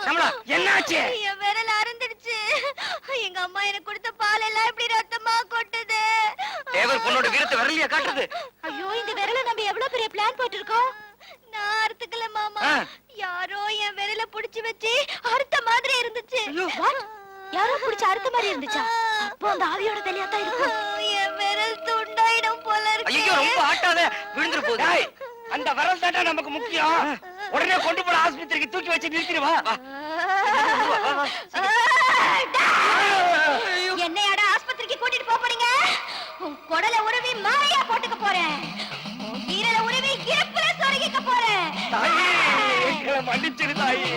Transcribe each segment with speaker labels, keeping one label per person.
Speaker 1: கமலா என்னாச்சு?
Speaker 2: என் விரல் அறுந்துடுச்சு. எங்க அம்மா எனக்கு கொடுத்த பால் எல்லாம் இப்படி ரத்தமா கொட்டுது.
Speaker 1: தேவர் பொண்ணோட வீரத்தை விரலியா காட்டுறது.
Speaker 2: ஐயோ, இந்த விரல நம்ம எவ்வளவு பெரிய பிளான் போட்டிருக்கோம். நான் அறுத்துக்கல மாமா. யாரோ என் விரல புடிச்சு வச்சு அறுத்த மாதிரி இருந்துச்சு. யாரோ புடிச்சு அறுத்த மாதிரி இருந்துச்சா? அப்போ அந்த ஆவியோட தலையா தான் இருக்கும். என் விரல் துண்டாயிடும் போல இருக்கு.
Speaker 1: ஐயோ, ரொம்ப ஆட்டாத, விழுந்துற போகுது. அந்த விரல் தாண்டா நமக்கு முக்கியம். உடனே கொண்டு போற ஆஸ்பத்திரிக்கு தூக்கி வச்சு நிறுத்திடுவா.
Speaker 2: என்னையாடா ஆஸ்பத்திரிக்கு கூட்டிட்டு போறீங்க? உன் குடல உருவி மாலையா போட்டுக்க போறேன். உன் ஈரல உருவி இறப்புல சொருகிக்க போறேன்.
Speaker 1: தாயே, எங்களை மன்னிச்சிரு தாயே.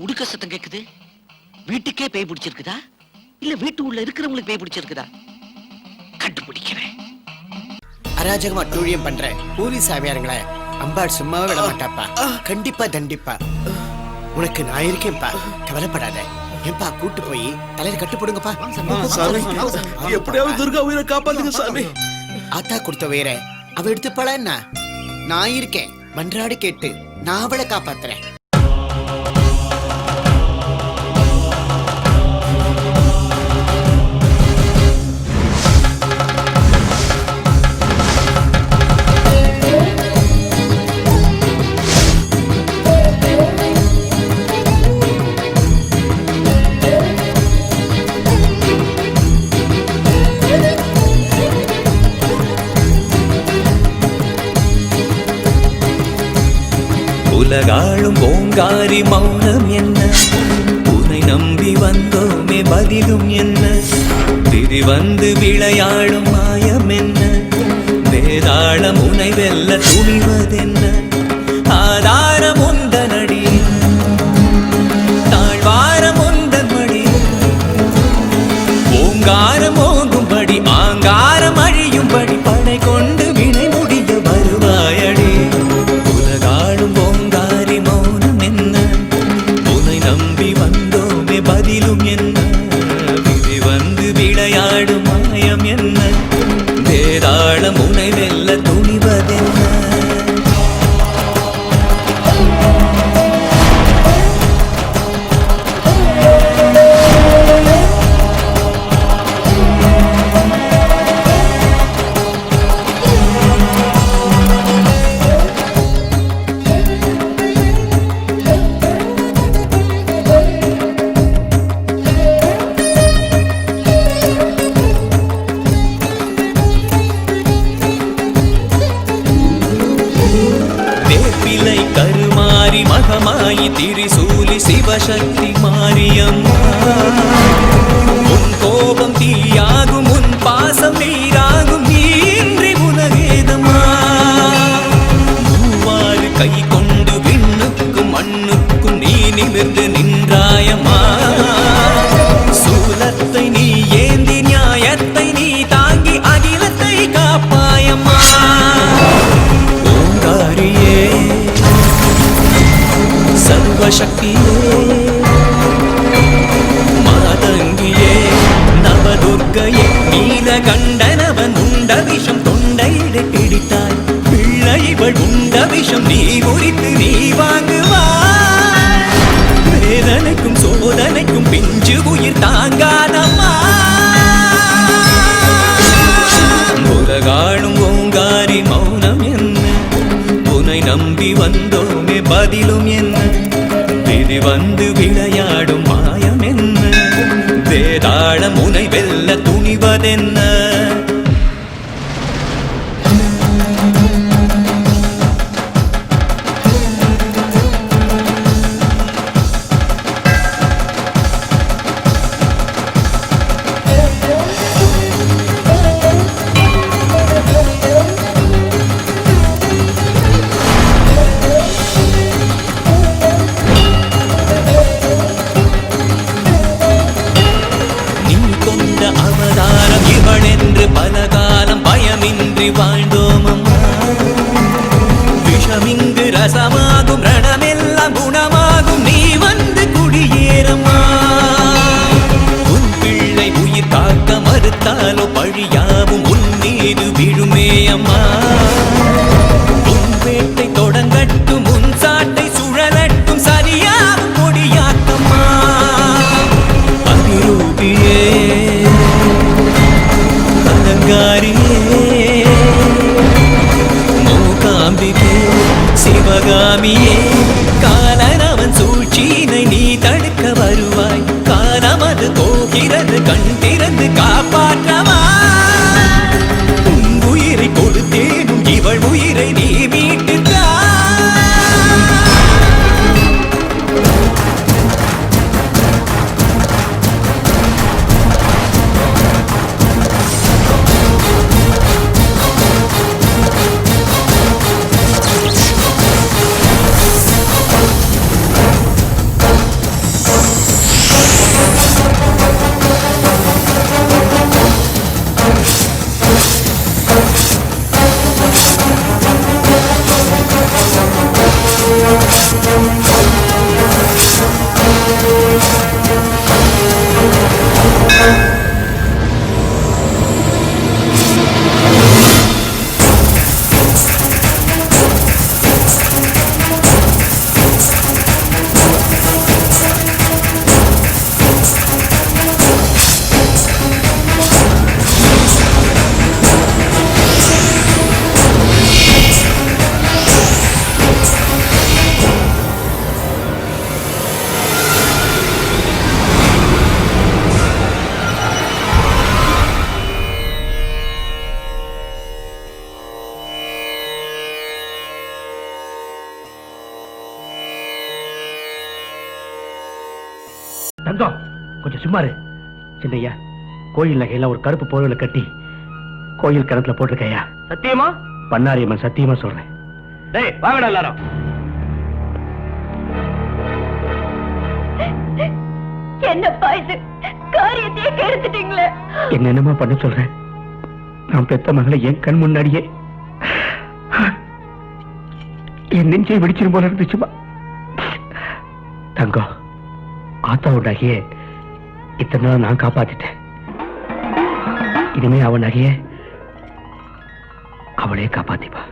Speaker 3: உடுக்க சத்தம் கேக்குது. வீட்டுக்கே பேய் பிடிச்சிருக்குதா இல்ல வீட்டு உள்ள இருக்கிறவங்களுக்கு பேய் பிடிச்சிருக்குதா? கண்டுபிடிக்கிறேன்.
Speaker 4: அராஜகமா டூழியம் பண்ற போலீஸ் ஆவியாருங்களே அம்பாள் சும்மாவே விட மாட்டாப்பா. கண்டிப்பா தண்டிப்பா. உனக்கு நான் இருக்கேன்ப்பா, கவலைப்படாத. ஏன்பா கூட்டு போய் தலையில கட்டு போடுங்கப்பா.
Speaker 5: எப்படியாவது துர்கா உயிரை காப்பாத்துங்க சாமி.
Speaker 4: ஆத்தா கொடுத்த உயிரை அவ எடுத்துப்பாளா என்ன? நான் இருக்கேன், மன்றாடி கேட்டு நான் அவளை காப்பாத்துறேன்.
Speaker 5: உலகாளும் ஓங்காரி மௌனம் என்ன உன்னை நம்பி வந்தோமே பதிலும் என்ன விதி வந்து விளையாடும் மாயம் என்ன வேதாளம் உனை வெல்ல துணிவதென்ன ஆதாரம் உந்தனடி தாழ்வாரம் உந்தன் மடி ஓங்காரம் ஓங்கும்படி ஆங்காரம் அழியும்படி படை கொண்டு வினை முடிய வருவாயடி உலகாளும் ஓங்காரி மௌனம் என்ன உன்னை நம்பி வந்தோமே பதிலும் என்ன விதி வந்து விளையாடும் மாயம் என்ன வேதாளம் உனை வெல்ல துணிவதென்ன கருமாரி மகமாயி திரிசூலி சிவசக்தி மாரியம்மா உன் கோபம் தீயாகும் உன் பாசம் நீராகும் நீன்றி உலகேதம்மா மூவாறு கை கொண்டு விண்ணுக்கும் மண்ணுக்கும் நீ நிமிர்ந்து நின்றாயம்மா சூலத்தை நீ ஏந்தி நியாயத்தை நீ தாங்கி அகிலத்தை காப்பாயம்மா ஓங்காரியே சர்வசக்தியே மாதங்கியே நவதுர்க்கையே நீலகண்டனவன் உண்ட விஷம் தொண்டையிட பிடித்தாய் பிள்ளை இவள் உண்ட விஷம் நீ குறித்து நீ வாங்குவாய் வேதனைக்கும் சோதனைக்கும் பிஞ்சு உயிர் தாங்காதம்மா உலகாளும் ஓங்காரி மௌனம் என்ன உன்னை நம்பி வந்தோமே பதிலும் என்ன விதி வந்து விளையாடும் மாயம் என்ன வேதாளம் உனை வெல்ல துணிவதென்ன பலகாலம் பயமின்றி வாழ்ந்தோமம்மா விஷமிங்கு ரசமாகும் ரணமெல்லாம் குணமாகும் நீ வந்து குடியேறம்மா உன் பிள்ளை உயிர் காக்க மறுத்தாலோ பழியாவும் உன் மீது விழுமே அம்மா உன் வேட்டை தொடங்கட்டும் உன் சாட்டை சுழலட்டும் சரியாகும் கொடியாட்டம்மா அதிரூபியே மூகாம்பிகே சிவகாமியே காலனவன் சூழ்ச்சியினை நீ தடுக்க வருவாய் காலமது போகிறது கண் திறந்து காப்பாற்றவா உன் உயிரை கொடுத்தேனும் இவள் உயிரை நீ மீட்டுத்தா
Speaker 6: தங்கம் கொஞ்சம் சும்மா இரு. சின்னையா, கோயில் நகையெல்லாம் ஒரு கருப்பு போர்வையில கட்டி கோயில் கிணத்துல போட்டிருக்கையா? சத்தியமா? பண்ணாரியம்மன் சத்தியமா சொல்றேன். டேய் வாங்கடா எல்லாரும்.
Speaker 2: என்னப்பா இது, காரியத்தையே கெடுத்துட்டீங்களே.
Speaker 6: என்னென்னமா பண்ண சொல்றேன்? நான் பெத்த மகளை என் கண் முன்னாடியே என் நெஞ்சை வெடிச்சிரும் போல இருந்துச்சுமா. தங்கம், ஆத்தாவோட நகையை இத்தனை நாள் நான் காப்பாத்திட்டேன். இனிமே அவன் நகையை அவளே காப்பாத்திப்பா.